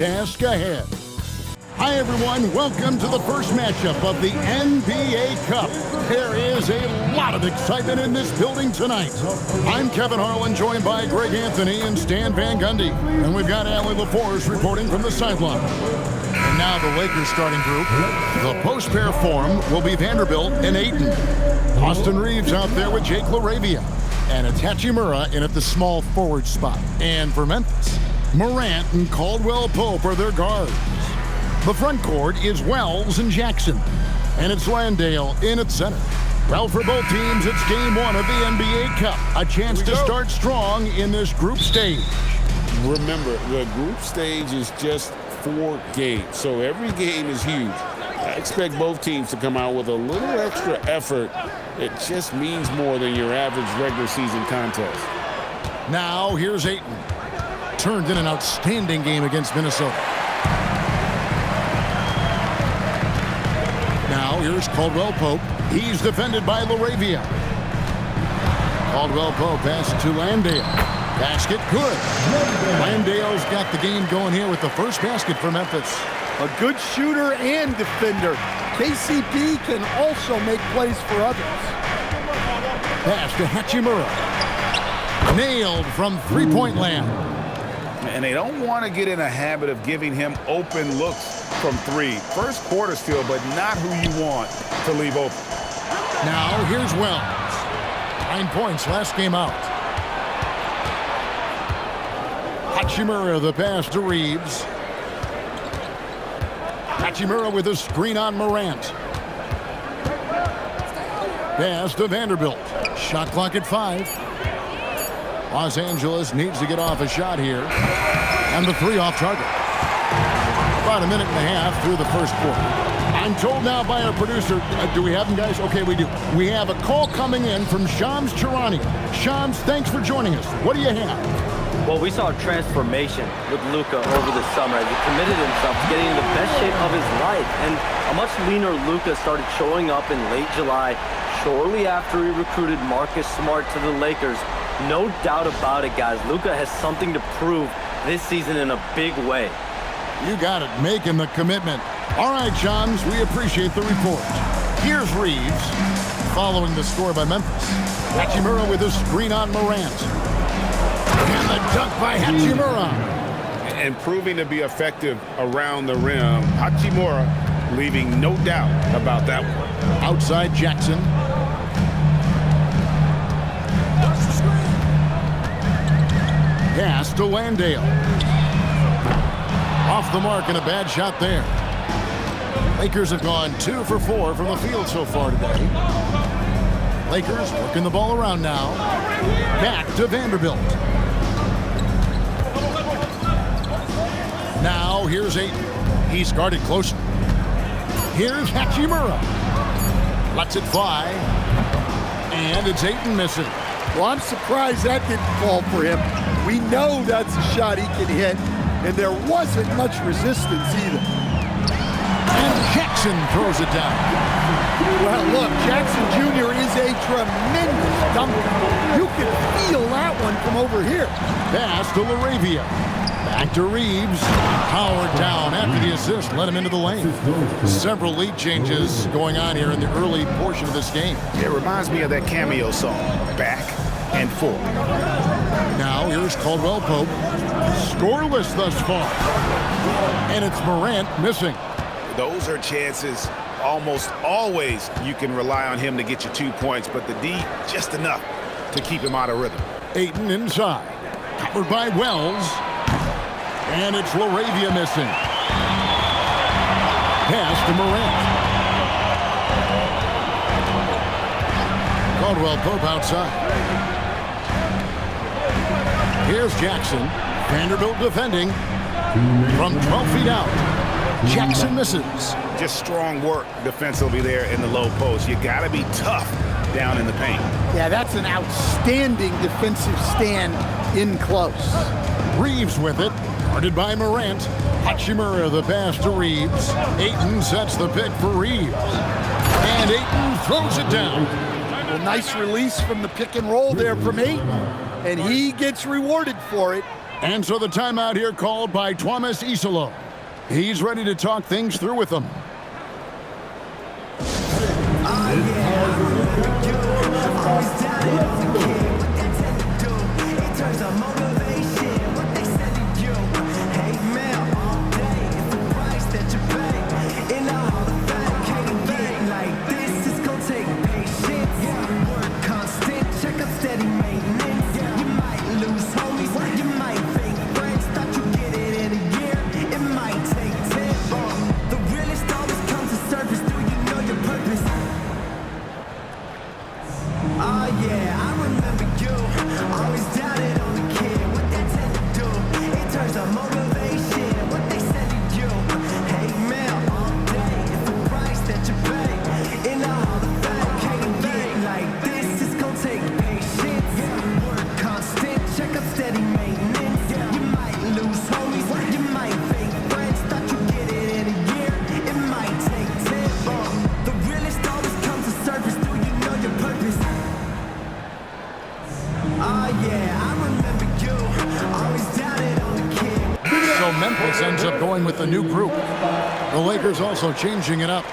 Task ahead. Hi everyone, welcome to the first matchup of the NBA Cup. There is a lot of excitement in this building tonight. I'm Kevin Harlan, joined by Greg Anthony and Stan Van Gundy. And we've got Allie LaForce reporting from the sideline. And now the Lakers starting group. The post pair form will be Vanderbilt and Ayton. Austin Reeves out there with Jake LaRavia. And it's Hachimura in at the small forward spot. And for Memphis, Morant and Caldwell Pope are their guards. The front court is Wells and Jackson. And it's Landale in at center. Well, for both teams, it's game one of the NBA Cup. A chance to start strong in this group stage. Remember, the group stage is just 4 games, so every game is huge. I expect both teams to come out with a little extra effort. It just means more than your average regular season contest. Now, here's Ayton. Turned in an outstanding game against Minnesota. Now, here's Caldwell Pope. He's defended by LaRavia. Caldwell Pope passes to Landale. Basket, good. Landale's got the game going here with the first basket for Memphis. A good shooter and defender. KCP can also make plays for others. Pass to Hachimura. Nailed from three-point land. And they don't want to get in a habit of giving him open looks from 3. First quarter still, but not who you want to leave open. Now, here's Wells. 9 points last game out. Hachimura, the pass to Reeves. Hachimura with a screen on Morant. Pass to Vanderbilt. Shot clock at 5. Los Angeles needs to get off a shot here. And the 3 off target. About a minute and a half through the first quarter. I'm told now by our producer, do we have them, guys? Okay, we do. We have a call coming in from Shams Charania. Shams, thanks for joining us. What do you have? Well, we saw a transformation with Luka over the summer as he committed himself to getting in the best shape of his life. And a much leaner Luka started showing up in late July, shortly after he recruited Marcus Smart to the Lakers. No doubt about it, guys. Luka has something to prove this season in a big way. You got it, making the commitment. All right, Shams, we appreciate the report. Here's Reeves, following the score by Memphis. Hachimura with a screen on Morant. And the dunk by Hachimura. And proving to be effective around the rim. Hachimura leaving no doubt about that one. Outside Jackson. Pass to Landale. Off the mark and a bad shot there. Lakers have gone 2 for 4 from the field so far today. Lakers working the ball around now. Back to Vanderbilt. Now here's Ayton. He's guarded closely. Here's Hachimura. Lets it fly. And it's Ayton missing. Well, I'm surprised that didn't fall for him. We know that's a shot he can hit, and there wasn't much resistance either. And Jackson throws it down. Well, look, Jackson Jr. is a tremendous dunker. You can feel that one from over here. Pass to LaRavia. Back to Reeves. Powered down after the assist. Let him into the lane. Several lead changes going on here in the early portion of this game. It reminds me of that cameo song, Back and Forth. Now here's Caldwell Pope. Scoreless thus far. And it's Morant missing. Those are chances almost always you can rely on him to get you 2 points, but the D just enough to keep him out of rhythm. Ayton inside. Covered by Wells. And it's LaRavia missing. Pass to Morant. Caldwell Pope outside. Here's Jackson. Vanderbilt defending from 12 feet out. Jackson misses. Just strong work defensively there in the low post. You got to be tough down in the paint. Yeah, that's an outstanding defensive stand in close. Reeves with it. Guarded by Morant. Hachimura the pass to Reeves. Ayton sets the pick for Reeves. And Ayton throws it down. Well, nice release from the pick and roll there from Ayton. And he gets rewarded for it And so the timeout here called by Thomas Isolo. He's ready to talk things through with them. Memphis ends up going with a new group. The Lakers also changing it up.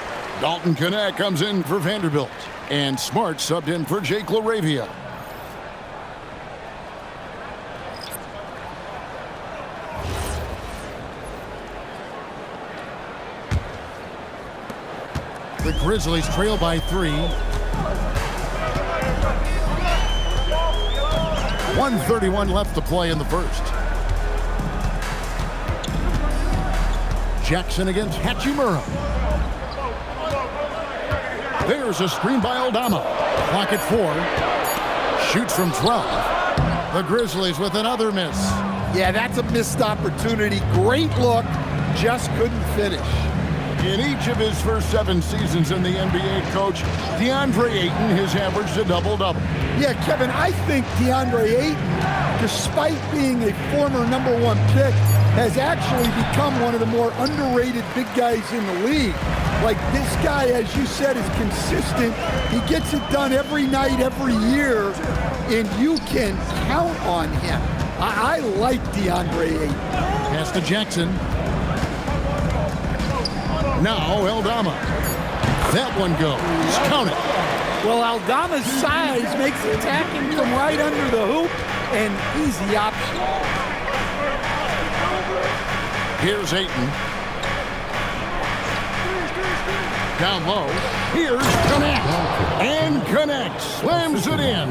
Dalton Knecht comes in for Vanderbilt. And Smart subbed in for Jake LaRavia. The Grizzlies trail by 3. 1:31 left to play in the first. Jackson against Hachimura. There's a screen by Aldama. Clock at 4. Shoots from 12. The Grizzlies with another miss. Yeah, that's a missed opportunity. Great look, just couldn't finish. In each of his first 7 seasons in the NBA, Coach, DeAndre Ayton has averaged a double-double. Yeah, Kevin, I think DeAndre Ayton, despite being a former #1 pick, has actually become one of the more underrated big guys in the league. Like, this guy, as you said, is consistent. He gets it done every night, every year, and you can count on him. I like DeAndre Ayton. Pass to Jackson. Now Aldama. That one goes. Count it. Well, Aldama's size makes attacking from right under the hoop an easy option. Here's Ayton. Down low. Here's Knecht. And Knecht slams it in.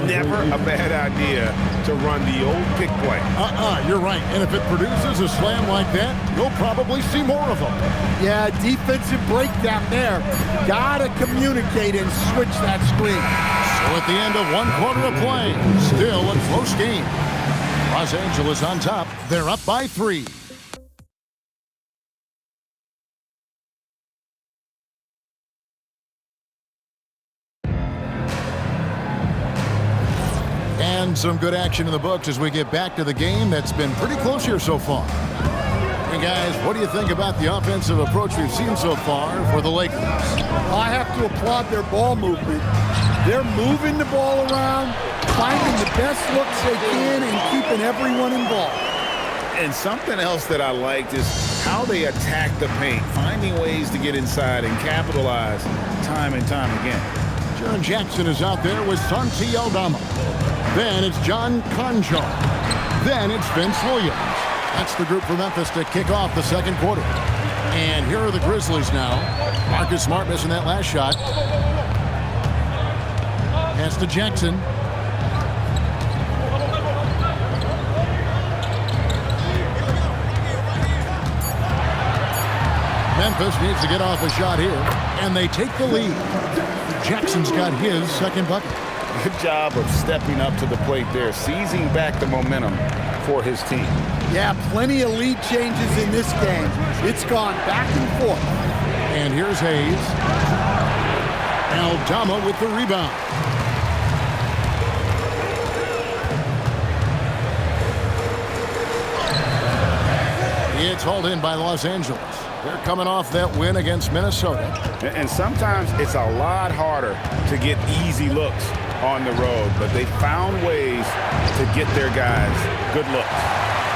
Never a bad idea to run the old pick play. You're right. And if it produces a slam like that, you'll probably see more of them. Yeah, defensive breakdown there. Gotta communicate and switch that screen. So at the end of 1 quarter of play, still a close game. Los Angeles on top. They're up by 3. And some good action in the books as we get back to the game that's been pretty close here so far. And guys, what do you think about the offensive approach we've seen so far for the Lakers? I have to applaud their ball movement. They're moving the ball around, finding the best looks they can, and keeping everyone involved. And something else that I liked is how they attack the paint, finding ways to get inside and capitalize time and time again. John Jackson is out there with Santi Aldama. Then it's John Conjar. Then it's Vince Williams. That's the group for Memphis to kick off the second quarter. And here are the Grizzlies now. Marcus Smart missing that last shot. Pass to Jackson. Memphis needs to get off a shot here, and they take the lead. Jackson's got his second bucket. Good job of stepping up to the plate there, seizing back the momentum for his team. Yeah, plenty of lead changes in this game. It's gone back and forth. And here's Hayes. Aldama with the rebound. It's hauled in by Los Angeles. They're coming off that win against Minnesota. And sometimes it's a lot harder to get easy looks on the road, but they found ways to get their guys good looks.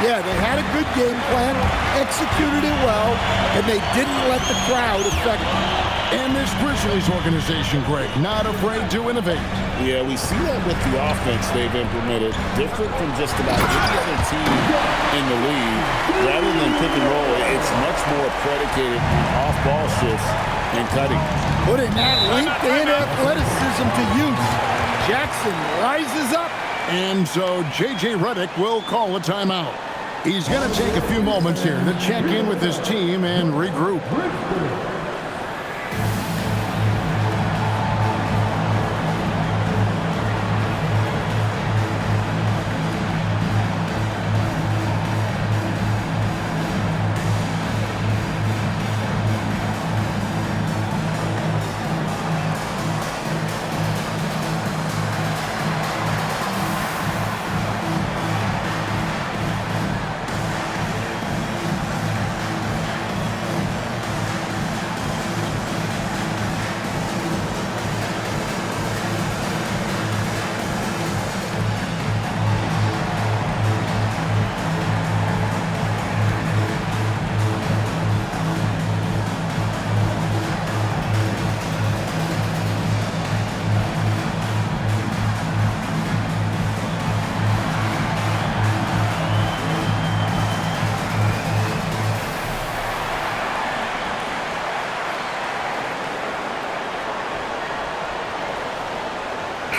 Yeah, they had a good game plan, executed it well, and they didn't let the crowd affect them. And this Grizzlies organization, Greg, not afraid to innovate. Yeah, we see that with the offense they've implemented, different from just about any other team in the league. Rather than pick and roll, it's much more predicated on off-ball shifts and cutting. Putting that length and athleticism to use. Jackson rises up. And so J.J. Redick will call a timeout. He's going to take a few moments here to check in with his team and regroup.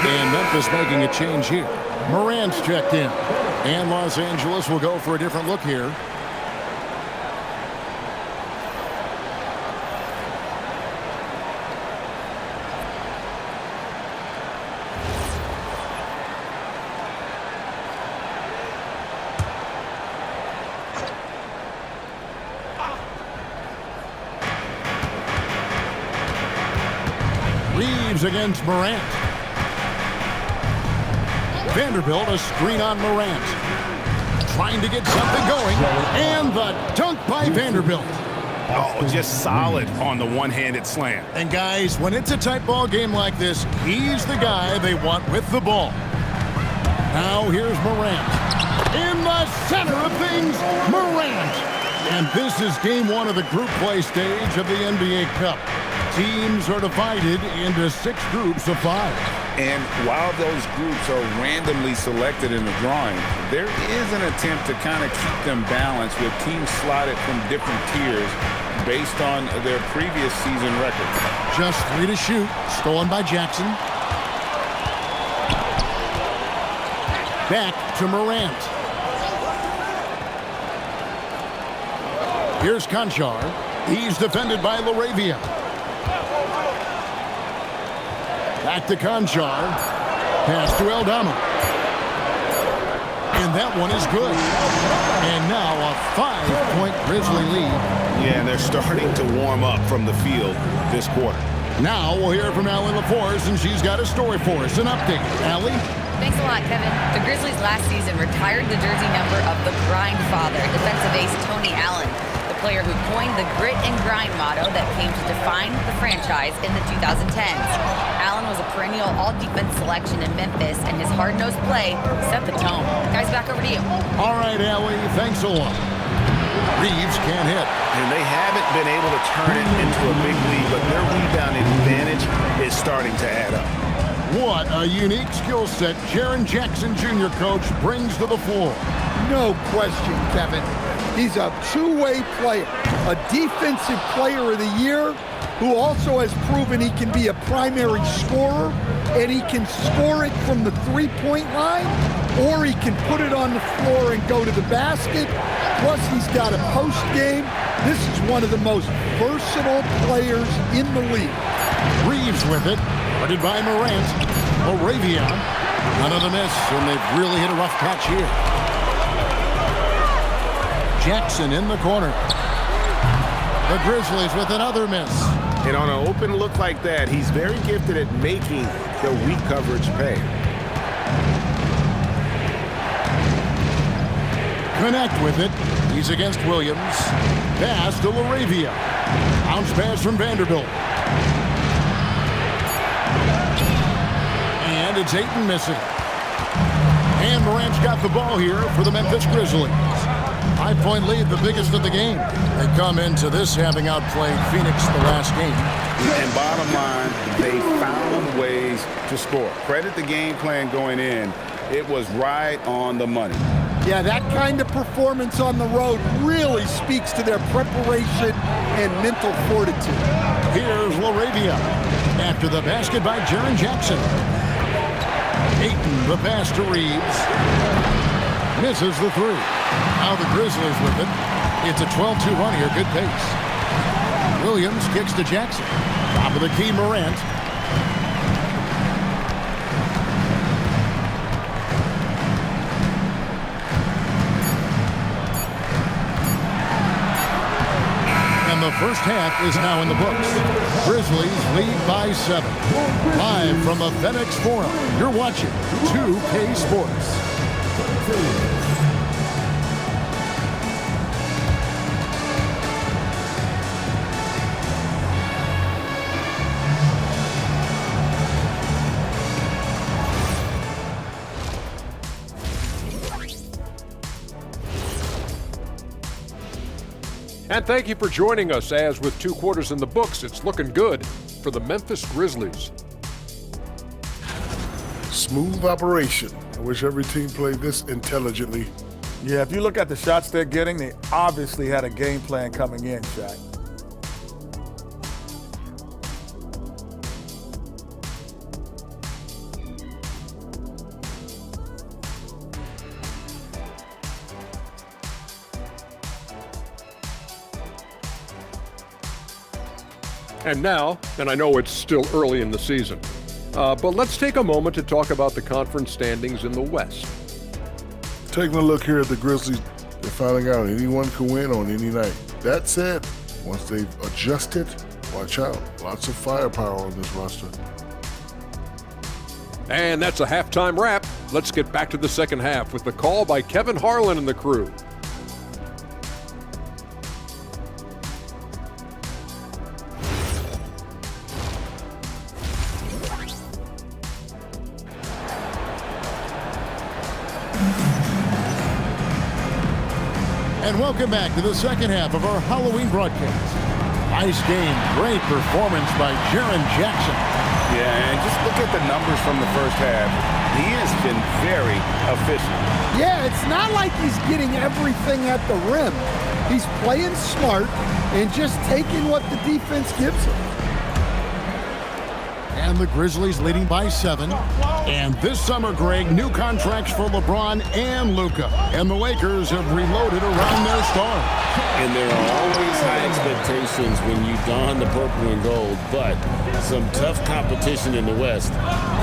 And Memphis making a change here. Morant's checked in. And Los Angeles will go for a different look here. Reeves against Morant. Vanderbilt, a screen on Morant. Trying to get something going. And the dunk by Vanderbilt. Oh, just solid on the one-handed slam. And guys, when it's a tight ball game like this, he's the guy they want with the ball. Now here's Morant. In the center of things, Morant. And this is game one of the group play stage of the NBA Cup. Teams are divided into 6 groups of 5. And while those groups are randomly selected in the drawing, there is an attempt to kind of keep them balanced with teams slotted from different tiers based on their previous season record. Just 3 to shoot. Stolen by Jackson. Back to Morant. Here's Conchar. He's defended by LaRavia. Back to Conchar. Pass to Aldama. And that one is good. And now a 5-point Grizzly lead. Yeah, and they're starting to warm up from the field this quarter. Now we'll hear from Allie LaForce, and she's got a story for us. An update. Allie? Thanks a lot, Kevin. The Grizzlies last season retired the jersey number of the grind father, defensive ace Tony Allen, the player who coined the grit and grind motto that came to define the franchise in the 2010s. Allen was a perennial all-defense selection in Memphis, and his hard-nosed play set the tone. Guys, back over to you. All right, Allie, thanks a lot. Reeves can't hit. And they haven't been able to turn it into a big lead, but their rebounding advantage is starting to add up. What a unique skill set Jaren Jackson Jr., coach, brings to the floor. No question, Kevin. He's a two-way player, a defensive player of the year who also has proven he can be a primary scorer, and he can score it from the three-point line, or he can put it on the floor and go to the basket. Plus, he's got a post game. This is one of the most versatile players in the league. Reeves with it. Guarded by Morant. LaRavia. Another miss, and they've really hit a rough patch here. Jackson in the corner. The Grizzlies with another miss. And on an open look like that, he's very gifted at making the weak coverage pay. Connect with it. He's against Williams. Pass to LaRavia. Bounce pass from Vanderbilt. And And it's Ayton missing. And Morant's got the ball here for the Memphis Grizzlies. 5-point lead, the biggest of the game. They come into this having outplayed Phoenix the last game. And bottom line, they found ways to score. Credit the game plan going in. It was right on the money. Yeah, that kind of performance on the road really speaks to their preparation and mental fortitude. Here's LaRavia after the basket by Jaren Jackson. Ayton, the pass to Reeves. Misses the three. Now the Grizzlies with it. It's a 12-2 run here, good pace. Williams kicks to Jackson. Top of the key, Morant. The first half is now in the books. Grizzlies lead by 7. Live from the FedEx Forum, you're watching 2K Sports. And thank you for joining us, as with 2 quarters in the books, it's looking good for the Memphis Grizzlies. Smooth operation. I wish every team played this intelligently. Yeah, if you look at the shots they're getting, they obviously had a game plan coming in, Shaq. And now, and I know it's still early in the season, but let's take a moment to talk about the conference standings in the West. Taking a look here at the Grizzlies, they're finding out anyone can win on any night. That said, once they've adjusted, watch out. Lots of firepower on this roster. And that's a halftime wrap. Let's get back to the second half with the call by Kevin Harlan and the crew. And welcome back to the second half of our Halloween broadcast. Nice game, great performance by Jaren Jackson. Yeah, and just look at the numbers from the first half. He has been very efficient. Yeah, it's not like he's getting everything at the rim. He's playing smart and just taking what the defense gives him. And the Grizzlies leading by 7. And this summer, Greg, new contracts for LeBron and Luka. And the Lakers have reloaded around their star. And there are always high expectations when you don the purple and gold, but some tough competition in the West.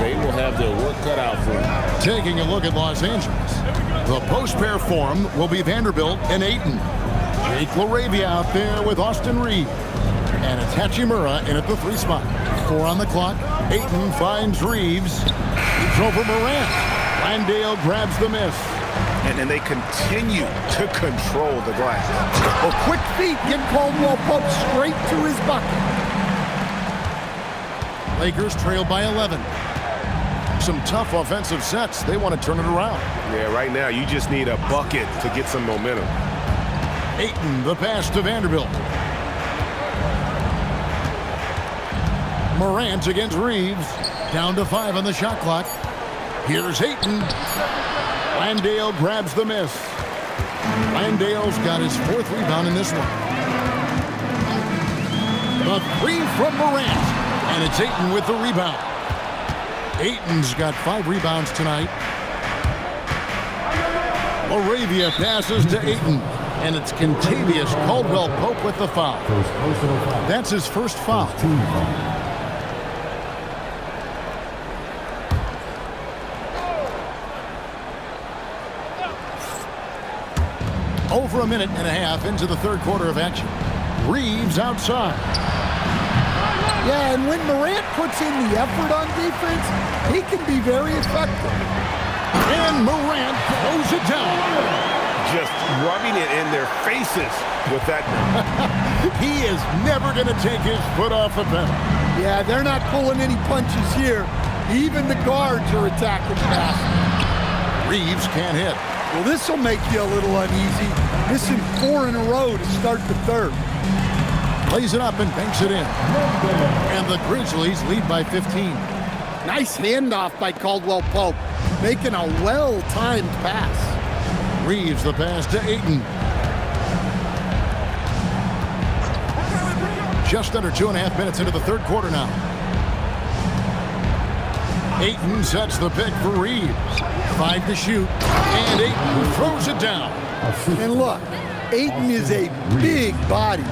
They will have their work cut out for them. Taking a look at Los Angeles. The post-pair form will be Vanderbilt and Ayton. Jake LaRavia out there with Austin Reed. And it's Hachimura in at the 3 spot. 4 on the clock. Ayton finds Reeves. He's over Morant. Landale grabs the miss. And then they continue to control the glass. A quick feet get Caldwell Pope straight to his bucket. Lakers trail by 11. Some tough offensive sets. They want to turn it around. Yeah, right now you just need a bucket to get some momentum. Ayton, the pass to Vanderbilt. Morant against Reeves. Down to 5 on the shot clock. Here's Ayton. Landale grabs the miss. Landale's got his 4th rebound in this one. The 3 from Morant. And it's Ayton with the rebound. Ayton's got 5 rebounds tonight. LaRavia passes to Ayton. And it's Kentavious Caldwell-Pope with the foul. That's his first foul. Over a minute and a half into the 3rd quarter of action. Reeves outside. Yeah, and when Morant puts in the effort on defense, he can be very effective. And Morant throws it down. Just rubbing it in their faces with that. He is never going to take his foot off the pedal. Yeah, they're not pulling any punches here. Even the guards are attacking the basket. Reeves can't hit. Well, this will make you a little uneasy. Missing 4 in a row to start the third. Plays it up and banks it in. And the Grizzlies lead by 15. Nice handoff by Caldwell Pope, making a well-timed pass. Reeves the pass to Ayton. Just under 2.5 minutes into the third quarter now. Ayton sets the pick for Reeves. 5 to shoot, and Ayton throws it down. And look, Ayton is a big body,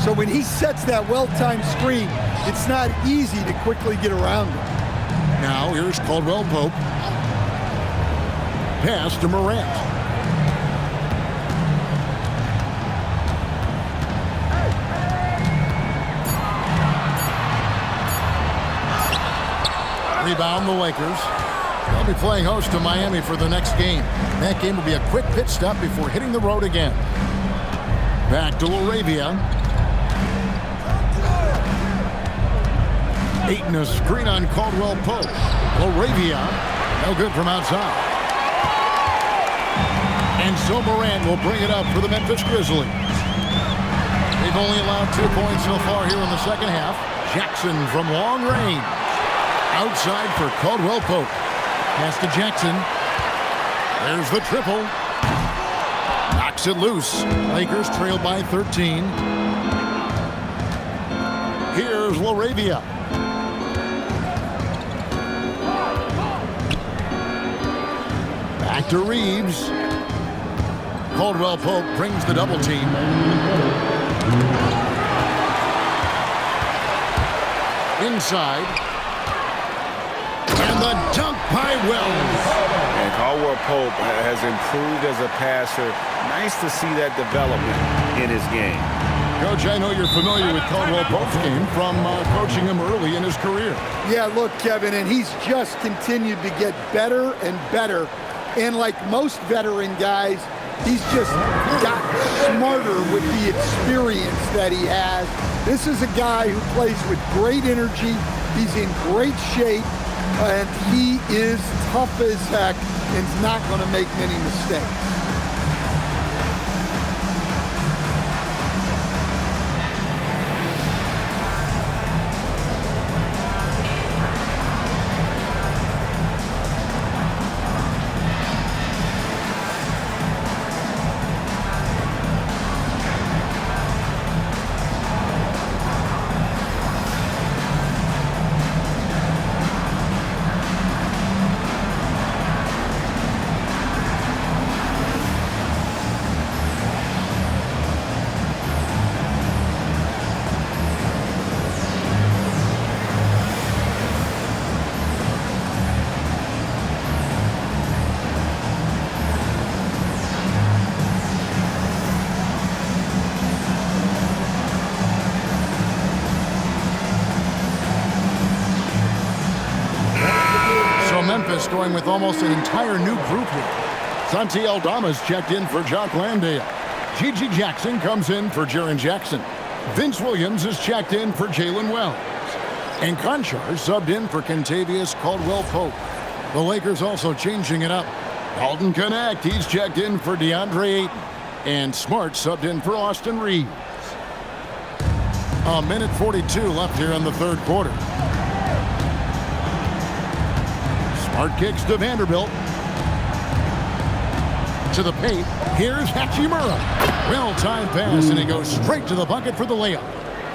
so when he sets that well-timed screen, it's not easy to quickly get around him. Now here's Caldwell Pope. Pass to Morant. Rebound the Lakers. They'll be playing host to Miami for the next game. That game will be a quick pit stop before hitting the road again. Back to Laravia. Ayton a screen on Caldwell Pope. Laravia, no good from outside. And so Morant will bring it up for the Memphis Grizzlies. They've only allowed 2 points so far here in the second half. Jackson from long range. Outside for Caldwell Pope. Pass to Jackson. There's the triple. Knocks it loose. Lakers trail by 13. Here's Laravia. Back to Reeves. Caldwell Pope brings the double team. Inside. And the dunk by Wells. And Caldwell Pope has improved as a passer. Nice to see that development in his game. Coach, I know you're familiar with Caldwell Pope's game from coaching him early in his career. Yeah, look, Kevin, and he's just continued to get better and better. And like most veteran guys, he's just got smarter with the experience that he has. This is a guy who plays with great energy. He's in great shape. And he is tough as heck and is not going to make many mistakes. Memphis going with almost an entire new group here. Santi Aldama's checked in for Jock Landale. Gigi Jackson comes in for Jaren Jackson. Vince Williams is checked in for Jalen Wells. And Conchar subbed in for Kentavious Caldwell-Pope. The Lakers also changing it up. Dalton Connect, he's checked in for DeAndre Ayton. And Smart subbed in for Austin Reeves. A minute 42 left here in the third quarter. Smart kicks to Vanderbilt. To the paint. Here's Hachimura. Well-timed pass, and it goes straight to the bucket for the layup.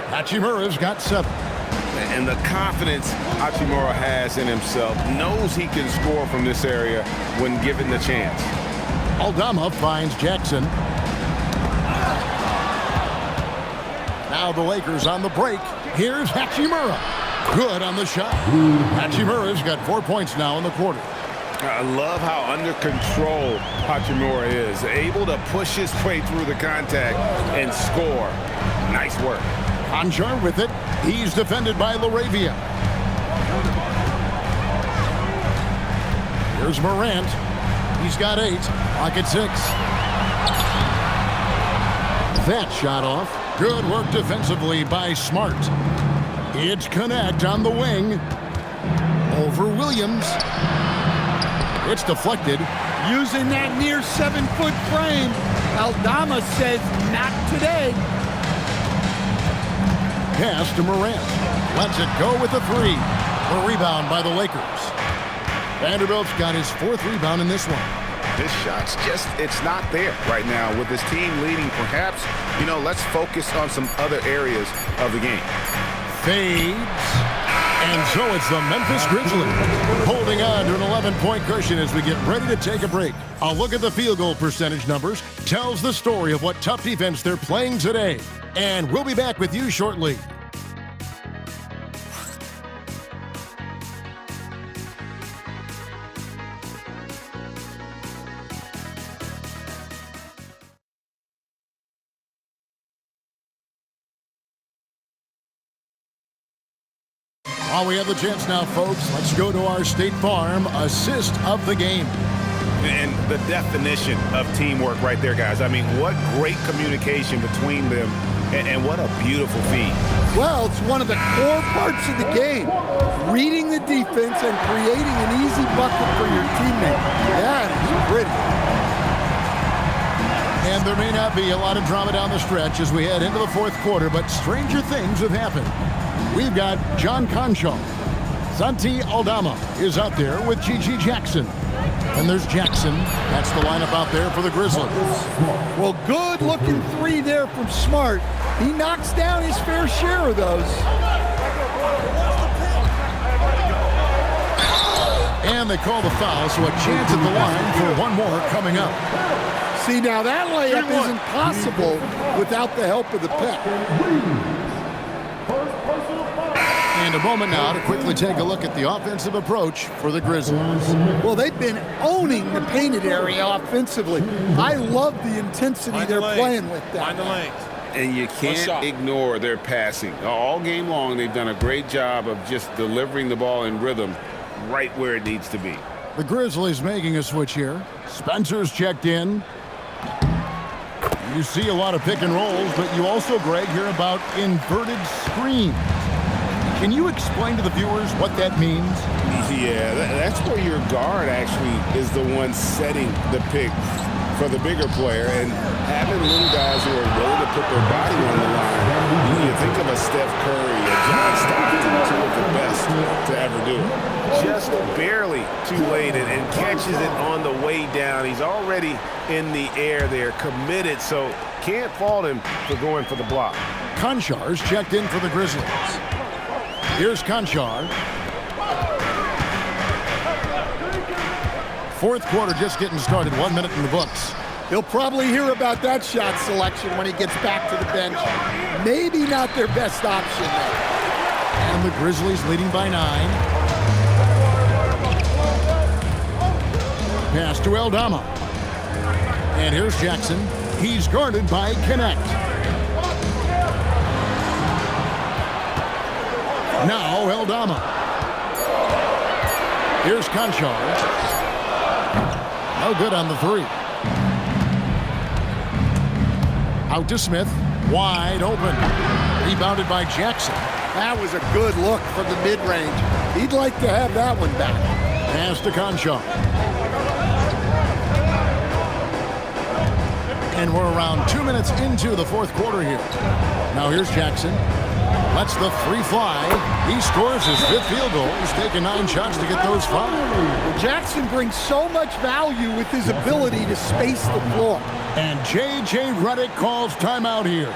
Hachimura's got 7. And the confidence Hachimura has in himself, knows he can score from this area when given the chance. Aldama finds Jackson. Now the Lakers on the break. Here's Hachimura. Good on the shot. Hachimura's got 4 points now in the quarter. I love how under control Hachimura is. Able to push his way through the contact and score. Nice work. Conchar with it. He's defended by Laravia. Here's Morant. He's got 8. Pocket 6. That shot off. Good work defensively by Smart. It's Connect on the wing. Over Williams. It's deflected. Using that near 7-foot frame, Aldama says not today. Pass to Morant. Lets it go with a three. A rebound by the Lakers. Vanderbilt's got his 4th rebound in this one. This shot's just, it's not there right now. With his team leading, perhaps, let's focus on some other areas of the game. Fades. And so it's the Memphis Grizzlies holding on to an 11-point cushion as we get ready to take a break. A look at the field goal percentage numbers tells the story of what tough defense they're playing today. And we'll be back with you shortly. While we have the chance now, folks, let's go to our State Farm assist of the game. And the definition of teamwork right there, guys. I mean, what great communication between them, and what a beautiful feed. Well, it's one of the core parts of the game. Reading the defense and creating an easy bucket for your teammate. That is pretty. And there may not be a lot of drama down the stretch as we head into the 4th quarter, but stranger things have happened. We've got John Conchaw. Santi Aldama is out there with G.G. Jackson. And there's Jackson. That's the lineup out there for the Grizzlies. Well, good-looking three there from Smart. He knocks down his fair share of those. And they call the foul, so a chance at the line for one more coming up. See, now that layup isn't possible without the help of the pick. And a moment now to quickly take a look at the offensive approach for the Grizzlies. Well, they've been owning the painted area offensively. I love the intensity they're playing with that. Find the lanes. And you can't ignore their passing. All game long, they've done a great job of just delivering the ball in rhythm right where it needs to be. The Grizzlies making a switch here. Spencer's checked in. You see a lot of pick and rolls, but you also, Greg, hear about inverted screens. Can you explain to the viewers what that means? Yeah, that's where your guard actually is the one setting the pick for the bigger player, and having little guys who are willing to put their body on the line. You think of a Steph Curry, a John Stockton, two of the best to ever do it. Just barely too late and catches it on the way down. He's already in the air there, committed, so can't fault him for going for the block. Konchar's checked in for the Grizzlies. Here's Conchar. 4th quarter just getting started. 1 minute in the books. He'll probably hear about that shot selection when he gets back to the bench. Maybe not their best option there. And the Grizzlies leading by 9. Pass to Aldama. And here's Jackson. He's guarded by Connect. Now Aldama. Here's Conchar. No good on the three. Out to Smith. Wide open. Rebounded by Jackson. That was a good look from the mid-range. He'd like to have that one back. Pass to Conchar. And we're around 2 minutes into the 4th quarter here. Now here's Jackson. Lets the three fly. He scores his 5th field goal. He's taken 9 shots to get those 5. Well, Jackson brings so much value with his ability to space the floor. And J.J. Redick calls timeout here.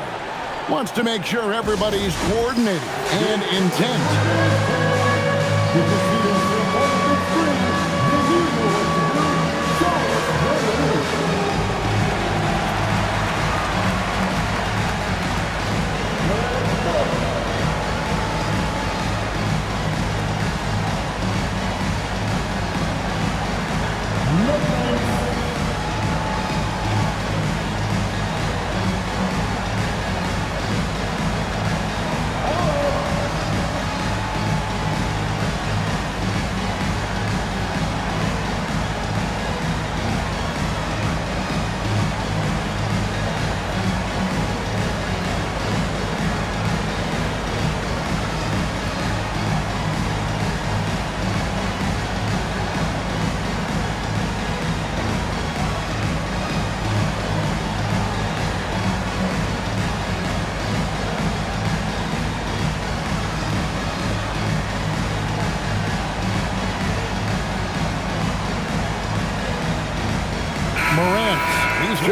Wants to make sure everybody's coordinated and intent.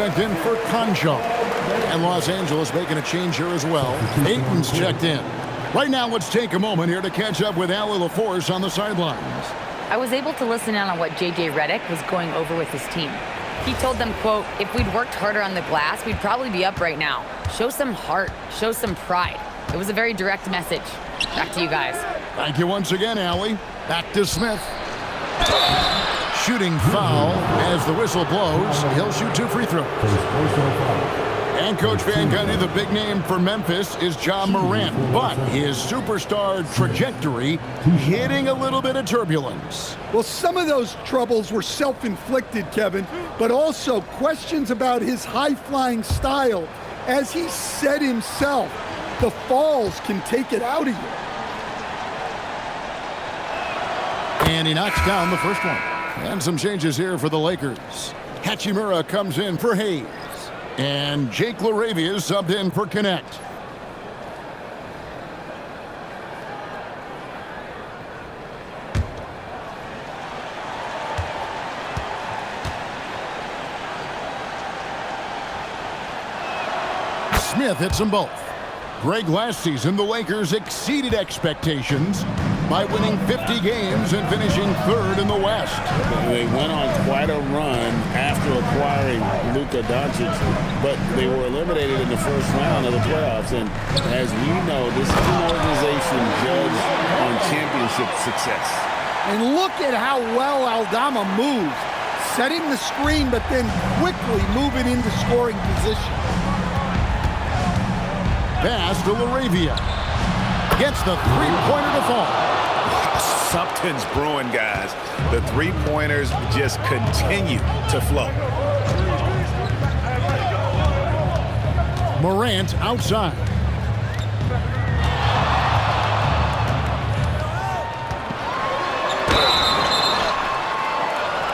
checked in for Concho. And Los Angeles making a change here as well. Ayton's checked in. Right now, let's take a moment here to catch up with Allie LaForce on the sidelines. I was able to listen in on what J.J. Redick was going over with his team. He told them, quote, if we'd worked harder on the glass, we'd probably be up right now. Show some heart. Show some pride. It was a very direct message. Back to you guys. Thank you once again, Allie. Back to Smith. Shooting foul as the whistle blows. He'll shoot 2 free throws. And Coach Van Gundy, the big name for Memphis is Ja Morant, but his superstar trajectory hitting a little bit of turbulence. Well, some of those troubles were self-inflicted, Kevin, but also questions about his high-flying style. As he said himself, the falls can take it out of you. And he knocks down the first one. And some changes here for the Lakers. Hachimura comes in for Hayes. And Jake LaRavia subbed in for Connect. Smith hits them both. Greg, last season, the Lakers exceeded expectations by winning 50 games and finishing 3rd in the West. They went on quite a run after acquiring Luka Doncic, but they were eliminated in the first round of the playoffs. And as we know, this is an organization judged on championship success. And look at how well Aldama moves, setting the screen, but then quickly moving into scoring position. Pass to LaRavia. Gets the three-pointer to fall. Something's brewing, guys. The three-pointers just continue to flow. Morant outside.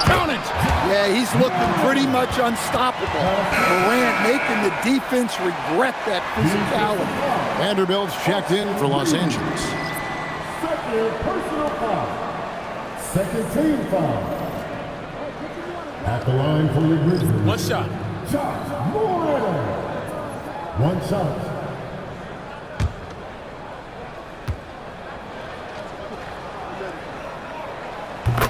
Count it! Yeah, he's looking pretty much unstoppable. Morant making the defense regret that physicality. Vanderbilt's checked in for Los Angeles. Personal foul. Second team foul. At the line for the Grizzlies. One shot. Shot. Morant. One shot.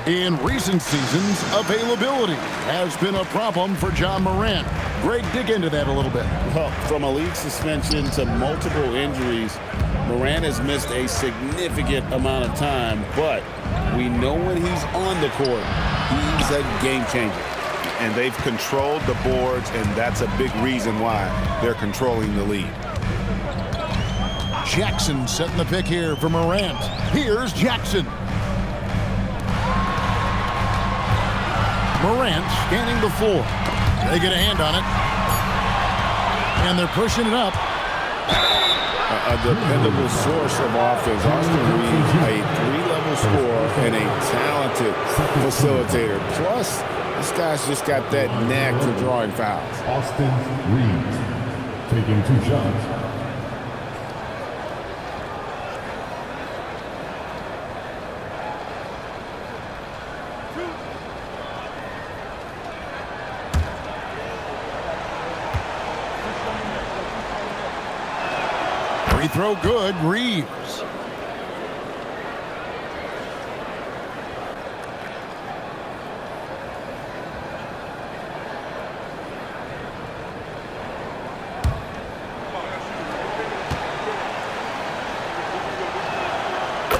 In recent seasons, availability has been a problem for Ja Morant. Greg, dig into that a little bit. Well, from a league suspension to multiple injuries, Morant has missed a significant amount of time, but we know when he's on the court, he's a game changer. And they've controlled the boards, and that's a big reason why they're controlling the lead. Jackson setting the pick here for Morant. Here's Jackson. Morant scanning the floor. They get a hand on it. And they're pushing it up. A dependable source of offense. Austin Reeves, a 3-level scorer and a talented facilitator. Plus, this guy's just got that knack for drawing fouls. Austin Reeves taking 2 shots. Free throw good, Reeves.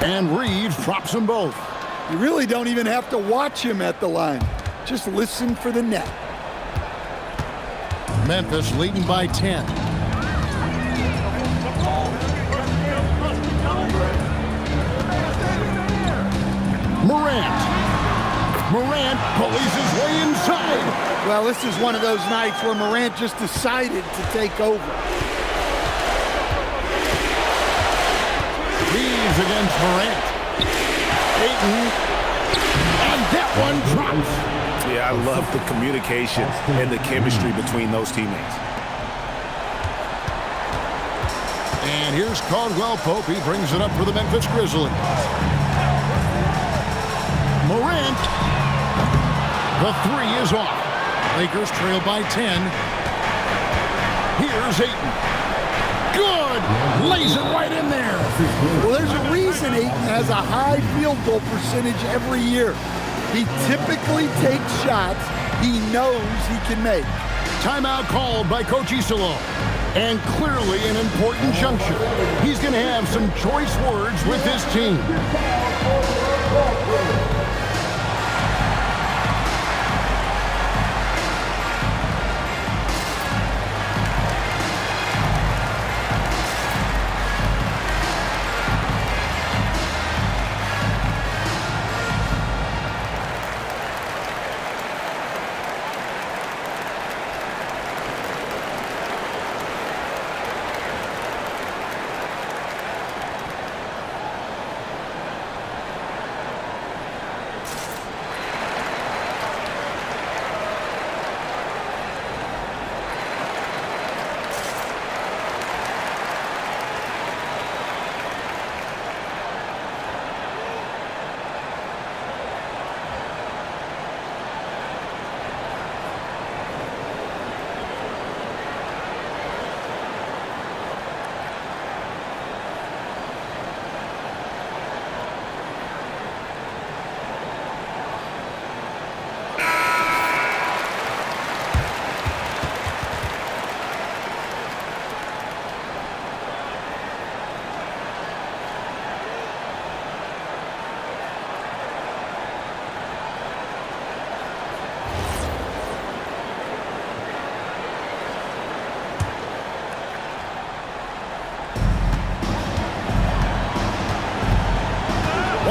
And Reeves drops them both. You really don't even have to watch him at the line. Just listen for the net. Memphis leading by 10. Morant pulleys his way inside. Well, this is one of those nights where Morant just decided to take over. Reeves against Morant. Ayton. And that one drops. Yeah, I love the communication and the chemistry between those teammates. And here's Caldwell Pope. He brings it up for the Memphis Grizzlies. Morant. The 3 is off. Lakers trail by 10. Here's Ayton. Good! Lays it right in there. Well, there's a reason Ayton has a high field goal percentage every year. He typically takes shots he knows he can make. Timeout called by Coach Isolo. And clearly an important juncture. He's going to have some choice words with his team.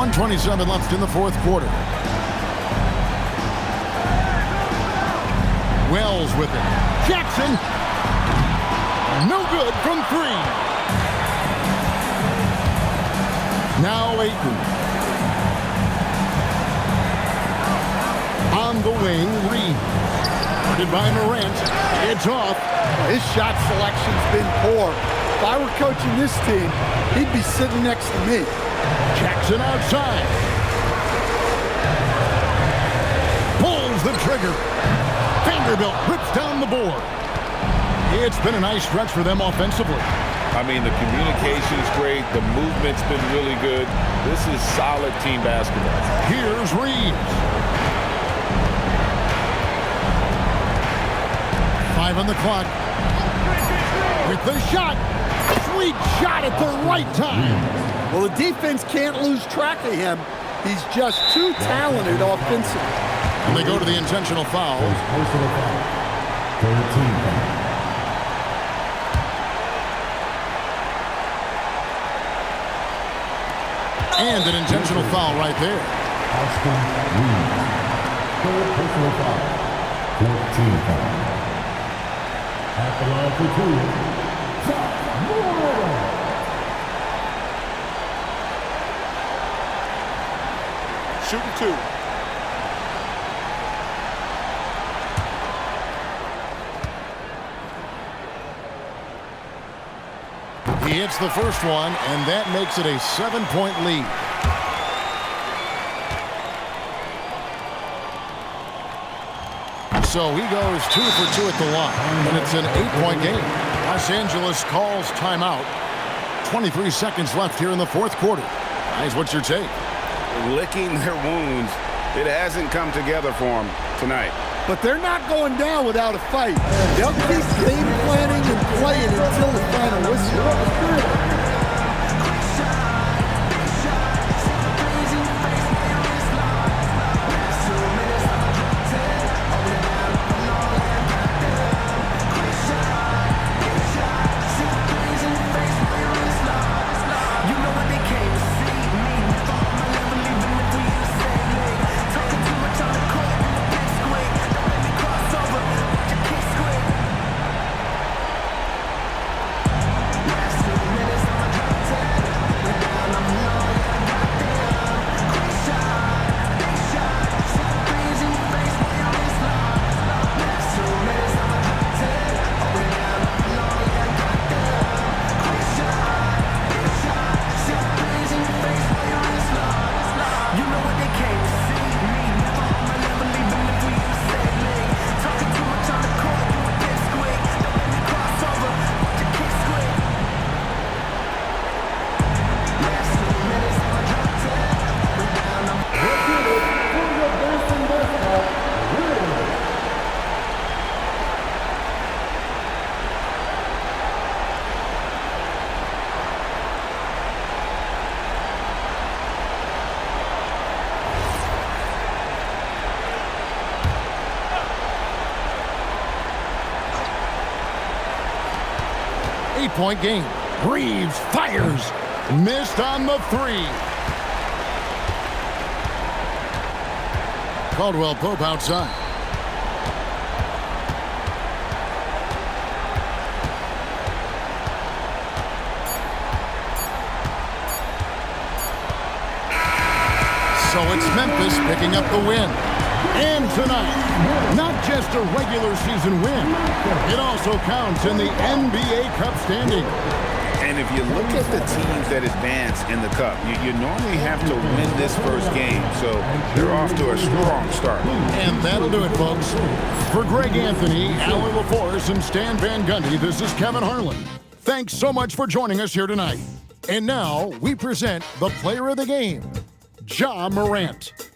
.127 left in the fourth quarter. Wells with it. Jackson. No good from 3. Now Ayton. On the wing, Reed. Guarded by Morant. It's off. His shot selection's been poor. If I were coaching this team, he'd be sitting next to me. Jackson outside. Pulls the trigger. Vanderbilt rips down the board. It's been a nice stretch for them offensively. I mean, the communication's great. The movement's been really good. This is solid team basketball. Here's Reeves. 5 on the clock. With the shot. Sweet shot at the right time. Well, the defense can't lose track of him. He's just too talented offensively. And they go to the intentional foul. And an intentional foul right there. Personal foul. 14 foul. At the line for 2. Shooting 2. He hits the first one, and that makes it a 7-point lead. So he goes 2 for 2 at the line, and it's an 8-point game. Los Angeles calls timeout. 23 seconds left here in the fourth quarter. Guys, what's your take? Licking their wounds. It hasn't come together for them tonight. But they're not going down without a fight. They'll keep game planning and playing until the final whistle. 8-point game. Reeves fires. Missed on the 3. Caldwell Pope outside. So it's Memphis picking up the win. And tonight, not just a regular season win, it also counts in the NBA Cup standing. And if you look at the teams that advance in the Cup, you normally have to win this first game. So they're off to a strong start. And that'll do it, folks. For Greg Anthony, Alan LaForce, and Stan Van Gundy, this is Kevin Harlan. Thanks so much for joining us here tonight. And now we present the player of the game, Ja Morant.